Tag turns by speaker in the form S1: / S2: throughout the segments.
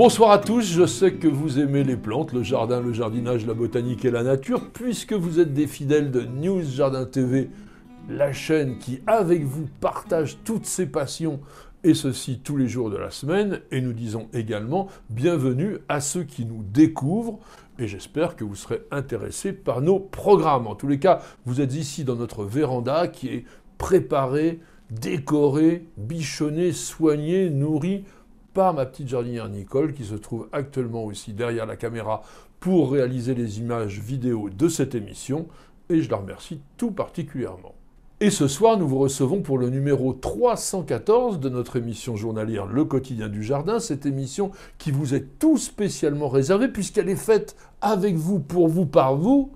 S1: Bonsoir à tous, je sais que vous aimez les plantes, le jardin, le jardinage, la botanique et la nature, puisque vous êtes des fidèles de News Jardin TV, la chaîne qui, avec vous, partage toutes ses passions, et ceci tous les jours de la semaine. Et nous disons également bienvenue à ceux qui nous découvrent, et j'espère que vous serez intéressés par nos programmes. En tous les cas, vous êtes ici dans notre véranda qui est préparée, décorée, bichonnée, soignée, nourrie, par ma petite jardinière Nicole, qui se trouve actuellement aussi derrière la caméra pour réaliser les images vidéo de cette émission, et je la remercie tout particulièrement. Et ce soir, nous vous recevons pour le numéro 314 de notre émission journalière Le Quotidien du Jardin, cette émission qui vous est tout spécialement réservée, puisqu'elle est faite avec vous, pour vous, par vous,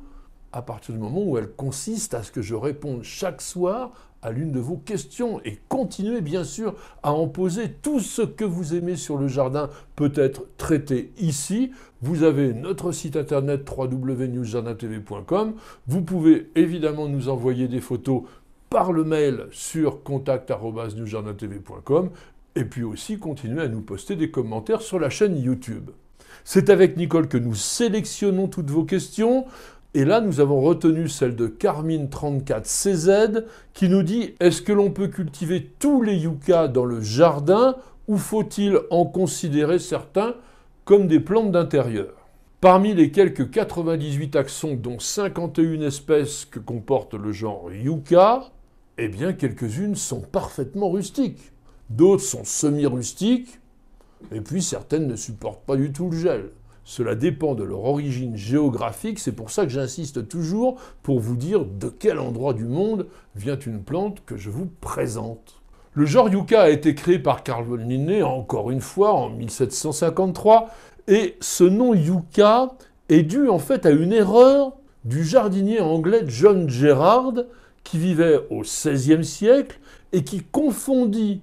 S1: à partir du moment où elle consiste à ce que je réponde chaque soir à l'une de vos questions, et continuez bien sûr à en poser. Tout ce que vous aimez sur le jardin peut être traité ici. Vous avez notre site internet www.newsjardintv.com. Vous pouvez évidemment nous envoyer des photos par le mail sur contact@newsjardintv.com, et puis aussi continuer à nous poster des commentaires sur la chaîne YouTube. C'est avec Nicole que nous sélectionnons toutes vos questions. Et là, nous avons retenu celle de Carmine34CZ qui nous dit « Est-ce que l'on peut cultiver tous les yuccas dans le jardin ou faut-il en considérer certains comme des plantes d'intérieur ?» Parmi les quelques 98 taxons, dont 51 espèces que comporte le genre yucca, eh bien, quelques-unes sont parfaitement rustiques. D'autres sont semi-rustiques, et puis certaines ne supportent pas du tout le gel. Cela dépend de leur origine géographique, c'est pour ça que j'insiste toujours pour vous dire de quel endroit du monde vient une plante que je vous présente. Le genre yucca a été créé par Carl von Linné, encore une fois, en 1753, et ce nom yucca est dû en fait à une erreur du jardinier anglais John Gerard, qui vivait au XVIe siècle et qui confondit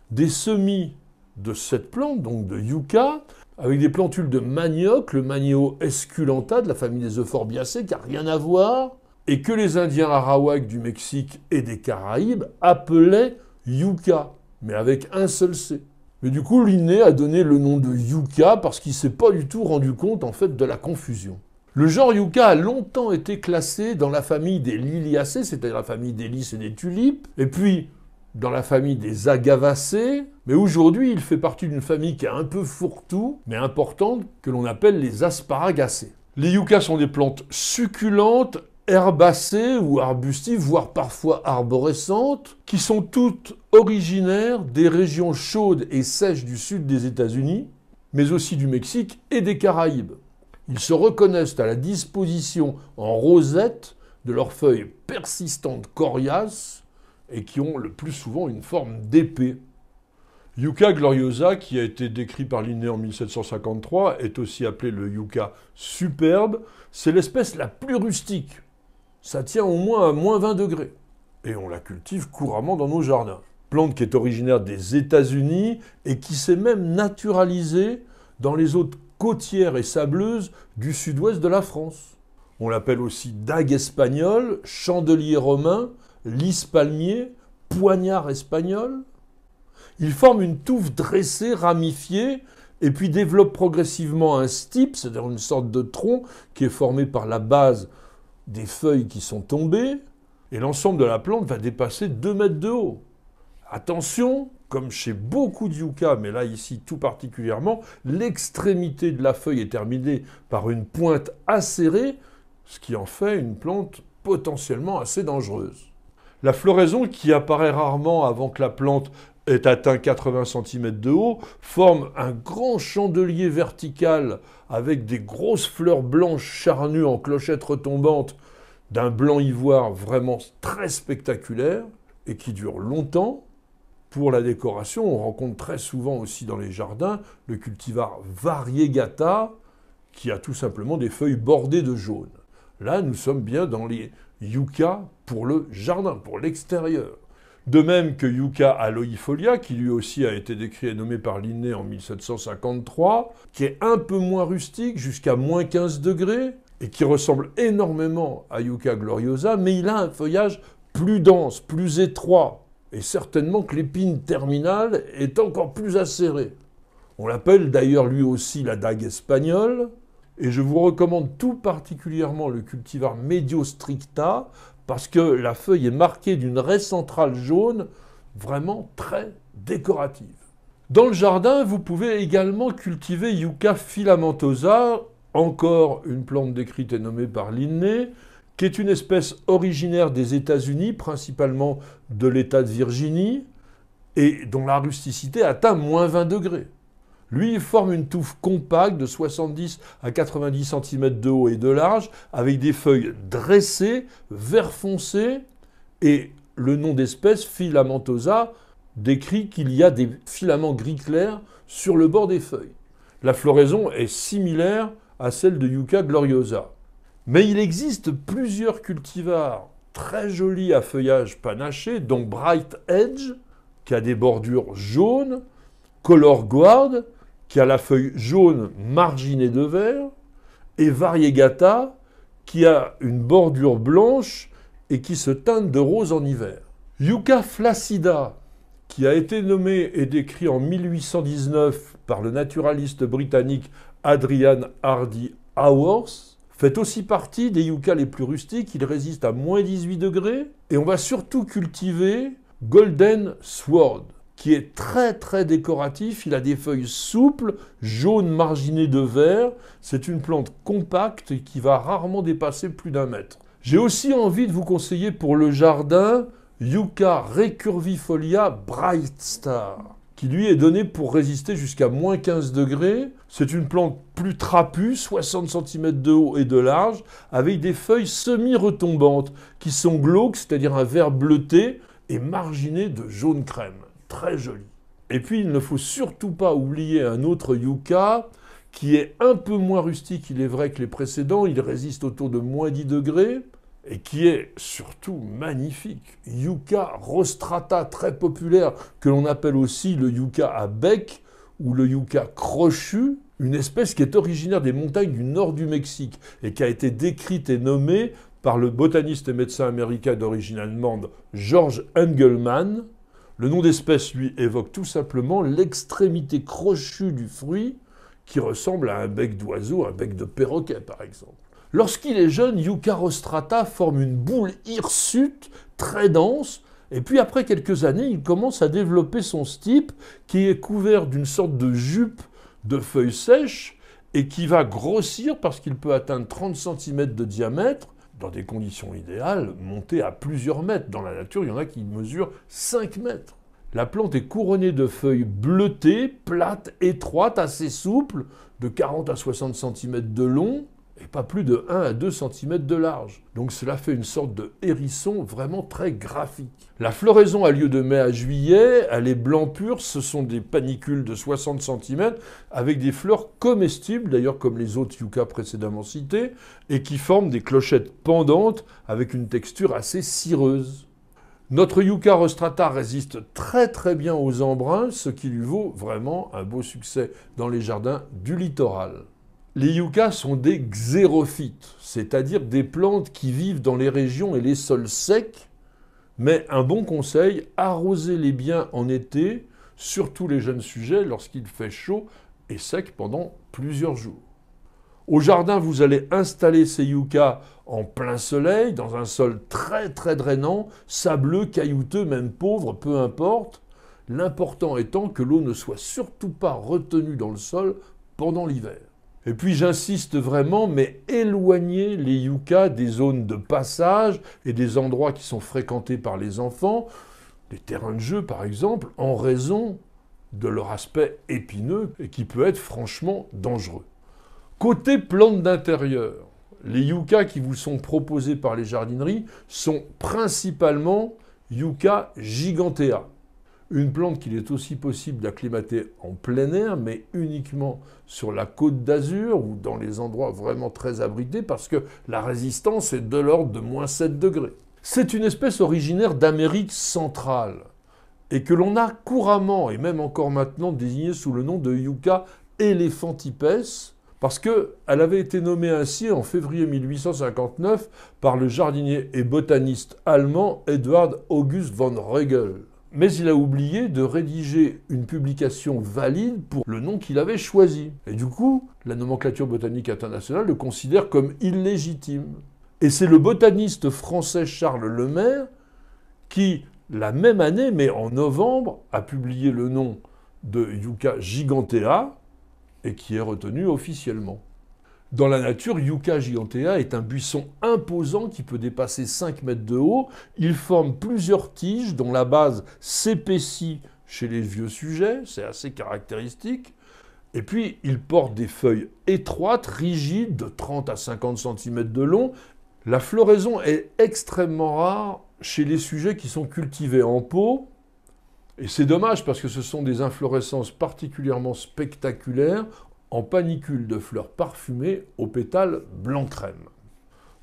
S1: des semis de cette plante, donc de yucca, avec des plantules de manioc, le Manio esculenta, de la famille des Euphorbiacées, qui n'a rien à voir, et que les Indiens Arawak du Mexique et des Caraïbes appelaient yucca, mais avec un seul C. Mais du coup, Linné a donné le nom de yucca parce qu'il ne s'est pas du tout rendu compte, en fait, de la confusion. Le genre yucca a longtemps été classé dans la famille des Liliacées, c'est-à-dire la famille des lys et des tulipes, et puis dans la famille des agavacées, mais aujourd'hui il fait partie d'une famille qui est un peu fourre-tout, mais importante, que l'on appelle les asparagacées. Les yuccas sont des plantes succulentes, herbacées ou arbustives, voire parfois arborescentes, qui sont toutes originaires des régions chaudes et sèches du sud des États-Unis, mais aussi du Mexique et des Caraïbes. Ils se reconnaissent à la disposition en rosette de leurs feuilles persistantes coriaces, et qui ont le plus souvent une forme d'épée. Yucca gloriosa, qui a été décrit par Linné en 1753, est aussi appelé le yucca superbe. C'est l'espèce la plus rustique. Ça tient au moins à moins 20 degrés. Et on la cultive couramment dans nos jardins. Plante qui est originaire des États-Unis et qui s'est même naturalisée dans les eaux côtières et sableuses du sud-ouest de la France. On l'appelle aussi dague espagnole, chandelier romain, lys palmier, poignard espagnol. Il forme une touffe dressée, ramifiée, et puis développe progressivement un stipe, c'est-à-dire une sorte de tronc qui est formé par la base des feuilles qui sont tombées, et l'ensemble de la plante va dépasser 2 mètres de haut. Attention, comme chez beaucoup de yucca, mais là ici tout particulièrement, l'extrémité de la feuille est terminée par une pointe acérée, ce qui en fait une plante potentiellement assez dangereuse. La floraison, qui apparaît rarement avant que la plante ait atteint 80 cm de haut, forme un grand chandelier vertical avec des grosses fleurs blanches charnues en clochettes retombantes d'un blanc ivoire vraiment très spectaculaire et qui dure longtemps. Pour la décoration, on rencontre très souvent aussi dans les jardins le cultivar variegata qui a tout simplement des feuilles bordées de jaune. Là, nous sommes bien dans les yucca pour le jardin, pour l'extérieur. De même que yucca aloifolia, qui lui aussi a été décrit et nommé par Linné en 1753, qui est un peu moins rustique, jusqu'à moins 15 degrés, et qui ressemble énormément à yucca gloriosa, mais il a un feuillage plus dense, plus étroit, et certainement que l'épine terminale est encore plus acérée. On l'appelle d'ailleurs lui aussi la dague espagnole. Et je vous recommande tout particulièrement le cultivar Medio Stricta parce que la feuille est marquée d'une raie centrale jaune vraiment très décorative. Dans le jardin, vous pouvez également cultiver Yucca filamentosa, encore une plante décrite et nommée par Linné, qui est une espèce originaire des États-Unis, principalement de l'État de Virginie, et dont la rusticité atteint moins 20 degrés. Lui, il forme une touffe compacte de 70 à 90 cm de haut et de large, avec des feuilles dressées, vert foncé, et le nom d'espèce, filamentosa, décrit qu'il y a des filaments gris clair sur le bord des feuilles. La floraison est similaire à celle de Yucca gloriosa. Mais il existe plusieurs cultivars très jolis à feuillage panaché, dont Bright Edge, qui a des bordures jaunes, Color Guard, qui a la feuille jaune marginée de vert, et Variegata, qui a une bordure blanche et qui se teinte de rose en hiver. Yucca flaccida, qui a été nommé et décrit en 1819 par le naturaliste britannique Adrian Hardy Haworth, fait aussi partie des yuccas les plus rustiques. Il résiste à moins 18 degrés. Et on va surtout cultiver Golden Sword, qui est très très décoratif. Il a des feuilles souples, jaunes marginées de vert. C'est une plante compacte qui va rarement dépasser plus d'1 mètre. J'ai aussi envie de vous conseiller pour le jardin Yucca recurvifolia Bright Star, qui lui est donné pour résister jusqu'à moins 15 degrés. C'est une plante plus trapue, 60 cm de haut et de large, avec des feuilles semi-retombantes, qui sont glauques, c'est-à-dire un vert bleuté, et marginées de jaune crème. Très joli. Et puis, il ne faut surtout pas oublier un autre yucca, qui est un peu moins rustique, il est vrai, que les précédents. Il résiste autour de moins 10 degrés, et qui est surtout magnifique. Yucca rostrata, très populaire, que l'on appelle aussi le yucca à bec ou le yucca crochu, une espèce qui est originaire des montagnes du nord du Mexique et qui a été décrite et nommée par le botaniste et médecin américain d'origine allemande George Engelmann. Le nom d'espèce, lui, évoque tout simplement l'extrémité crochue du fruit qui ressemble à un bec d'oiseau, un bec de perroquet par exemple. Lorsqu'il est jeune, Yucca rostrata forme une boule hirsute très dense, et puis après quelques années, il commence à développer son stipe qui est couvert d'une sorte de jupe de feuilles sèches et qui va grossir parce qu'il peut atteindre 30 cm de diamètre, dans des conditions idéales, monter à plusieurs mètres. Dans la nature, il y en a qui mesurent 5 mètres. La plante est couronnée de feuilles bleutées, plates, étroites, assez souples, de 40 à 60 cm de long, et pas plus de 1 à 2 cm de large. Donc cela fait une sorte de hérisson vraiment très graphique. La floraison a lieu de mai à juillet, elle est blanc pur, ce sont des panicules de 60 cm, avec des fleurs comestibles, d'ailleurs comme les autres yuccas précédemment cités, et qui forment des clochettes pendantes avec une texture assez cireuse. Notre Yucca rostrata résiste très très bien aux embruns, ce qui lui vaut vraiment un beau succès dans les jardins du littoral. Les yuccas sont des xérophytes, c'est-à-dire des plantes qui vivent dans les régions et les sols secs, mais un bon conseil, arrosez-les bien en été, surtout les jeunes sujets lorsqu'il fait chaud et sec pendant plusieurs jours. Au jardin, vous allez installer ces yuccas en plein soleil, dans un sol très très drainant, sableux, caillouteux, même pauvre, peu importe. L'important étant que l'eau ne soit surtout pas retenue dans le sol pendant l'hiver. Et puis j'insiste vraiment, mais éloignez les yuccas des zones de passage et des endroits qui sont fréquentés par les enfants, des terrains de jeu par exemple, en raison de leur aspect épineux et qui peut être franchement dangereux. Côté plantes d'intérieur, les yuccas qui vous sont proposés par les jardineries sont principalement Yucca gigantea. Une plante qu'il est aussi possible d'acclimater en plein air, mais uniquement sur la côte d'Azur ou dans les endroits vraiment très abrités, parce que la résistance est de l'ordre de moins 7 degrés. C'est une espèce originaire d'Amérique centrale, et que l'on a couramment, et même encore maintenant, désignée sous le nom de Yucca elephantipes, parce qu'elle avait été nommée ainsi en février 1859 par le jardinier et botaniste allemand Eduard August von Regel. Mais il a oublié de rédiger une publication valide pour le nom qu'il avait choisi. Et du coup, la nomenclature botanique internationale le considère comme illégitime. Et c'est le botaniste français Charles Lemaire qui, la même année, mais en novembre, a publié le nom de Yucca gigantea et qui est retenu officiellement. Dans la nature, Yucca gigantea est un buisson imposant qui peut dépasser 5 mètres de haut. Il forme plusieurs tiges dont la base s'épaissit chez les vieux sujets, c'est assez caractéristique. Et puis, il porte des feuilles étroites, rigides, de 30 à 50 cm de long. La floraison est extrêmement rare chez les sujets qui sont cultivés en pot. Et c'est dommage parce que ce sont des inflorescences particulièrement spectaculaires en panicules de fleurs parfumées aux pétales blanc crème.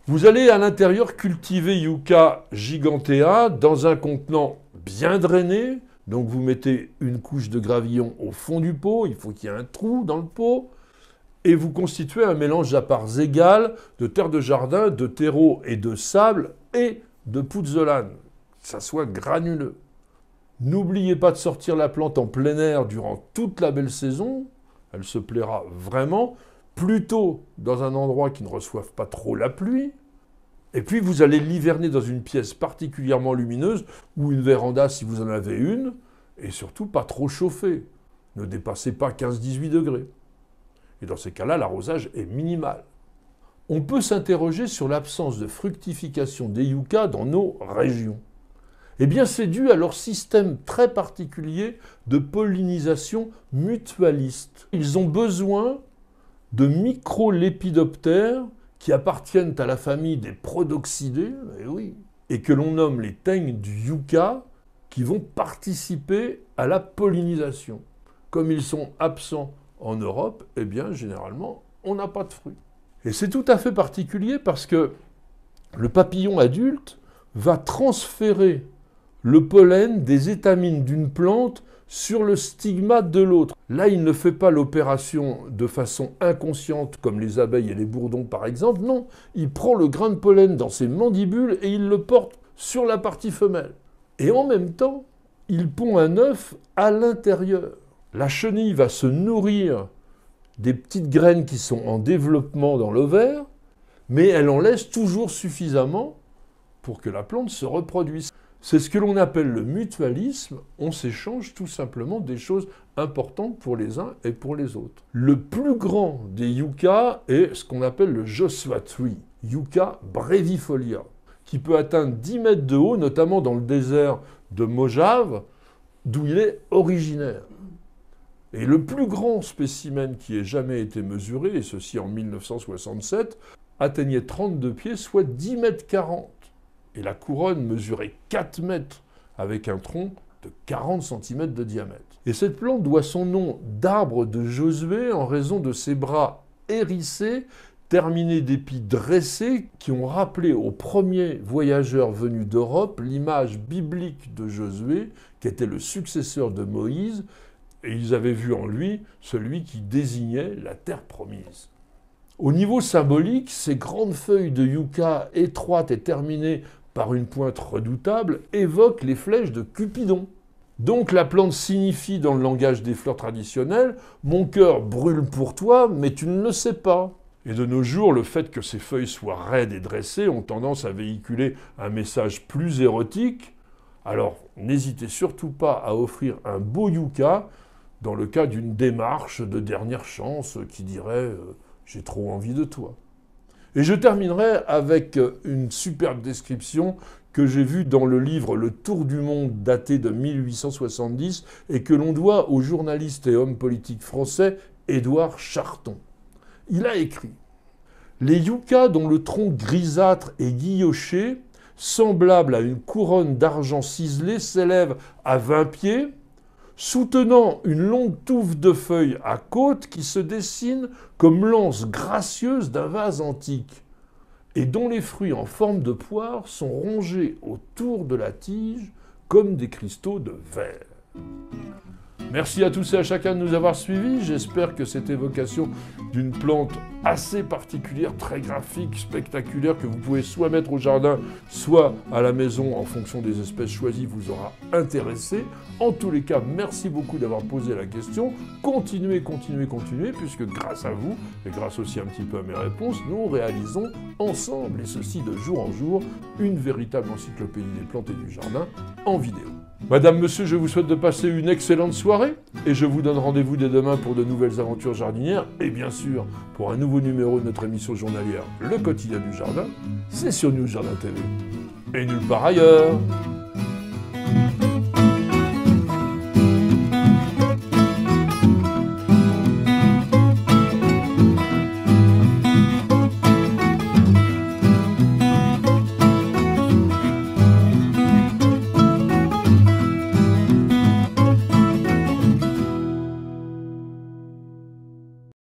S1: Vous allez à l'intérieur cultiver Yucca gigantea dans un contenant bien drainé. Donc vous mettez une couche de gravillon au fond du pot, il faut qu'il y ait un trou dans le pot. Et vous constituez un mélange à parts égales de terre de jardin, de terreau et de sable et de pouzzolane, que ça soit granuleux. N'oubliez pas de sortir la plante en plein air durant toute la belle saison. Elle se plaira vraiment, plutôt dans un endroit qui ne reçoive pas trop la pluie. Et puis vous allez l'hiverner dans une pièce particulièrement lumineuse ou une véranda si vous en avez une, et surtout pas trop chauffée. Ne dépassez pas 15-18 degrés. Et dans ces cas-là, l'arrosage est minimal. On peut s'interroger sur l'absence de fructification des yuccas dans nos régions. Eh bien, c'est dû à leur système très particulier de pollinisation mutualiste. Ils ont besoin de microlépidoptères qui appartiennent à la famille des Prodoxidés, et que l'on nomme les teignes du yucca, qui vont participer à la pollinisation. Comme ils sont absents en Europe, eh bien, généralement, on n'a pas de fruits. Et c'est tout à fait particulier parce que le papillon adulte va transférer le pollen des étamines d'une plante sur le stigmate de l'autre. Là, il ne fait pas l'opération de façon inconsciente, comme les abeilles et les bourdons par exemple. Non, il prend le grain de pollen dans ses mandibules et il le porte sur la partie femelle. Et en même temps, il pond un œuf à l'intérieur. La chenille va se nourrir des petites graines qui sont en développement dans l'ovaire, mais elle en laisse toujours suffisamment pour que la plante se reproduise. C'est ce que l'on appelle le mutualisme, on s'échange tout simplement des choses importantes pour les uns et pour les autres. Le plus grand des yuccas est ce qu'on appelle le Joshua Tree, Yucca brevifolia, qui peut atteindre 10 mètres de haut, notamment dans le désert de Mojave, d'où il est originaire. Et le plus grand spécimen qui ait jamais été mesuré, et ceci en 1967, atteignait 32 pieds, soit 10 mètres 40. Et la couronne mesurait 4 mètres avec un tronc de 40 cm de diamètre. Et cette plante doit son nom d'arbre de Josué en raison de ses bras hérissés, terminés d'épis dressés, qui ont rappelé aux premiers voyageurs venus d'Europe l'image biblique de Josué, qui était le successeur de Moïse, et ils avaient vu en lui celui qui désignait la terre promise. Au niveau symbolique, ces grandes feuilles de yucca étroites et terminées par une pointe redoutable, évoquent les flèches de Cupidon. Donc la plante signifie dans le langage des fleurs traditionnelles « Mon cœur brûle pour toi, mais tu ne le sais pas ». Et de nos jours, le fait que ces feuilles soient raides et dressées ont tendance à véhiculer un message plus érotique. Alors n'hésitez surtout pas à offrir un beau yucca dans le cas d'une démarche de dernière chance qui dirait « J'ai trop envie de toi ». Et je terminerai avec une superbe description que j'ai vue dans le livre Le Tour du Monde daté de 1870 et que l'on doit au journaliste et homme politique français Édouard Charton. Il a écrit « Les yuccas dont le tronc grisâtre est guilloché, semblable à une couronne d'argent ciselé, s'élève à 20 pieds, soutenant une longue touffe de feuilles à côte qui se dessine comme l'anse gracieuse d'un vase antique, et dont les fruits en forme de poire sont rongés autour de la tige comme des cristaux de verre. » Merci à tous et à chacun de nous avoir suivis. J'espère que cette évocation d'une plante assez particulière, très graphique, spectaculaire, que vous pouvez soit mettre au jardin, soit à la maison en fonction des espèces choisies, vous aura intéressé. En tous les cas, merci beaucoup d'avoir posé la question. Continuez, puisque grâce à vous, et grâce aussi un petit peu à mes réponses, nous réalisons ensemble, et ceci de jour en jour, une véritable encyclopédie des plantes et du jardin en vidéo. Madame, monsieur, je vous souhaite de passer une excellente soirée et je vous donne rendez-vous dès demain pour de nouvelles aventures jardinières et bien sûr pour un nouveau numéro de notre émission journalière Le Quotidien du Jardin, c'est sur News Jardin TV et nulle part ailleurs.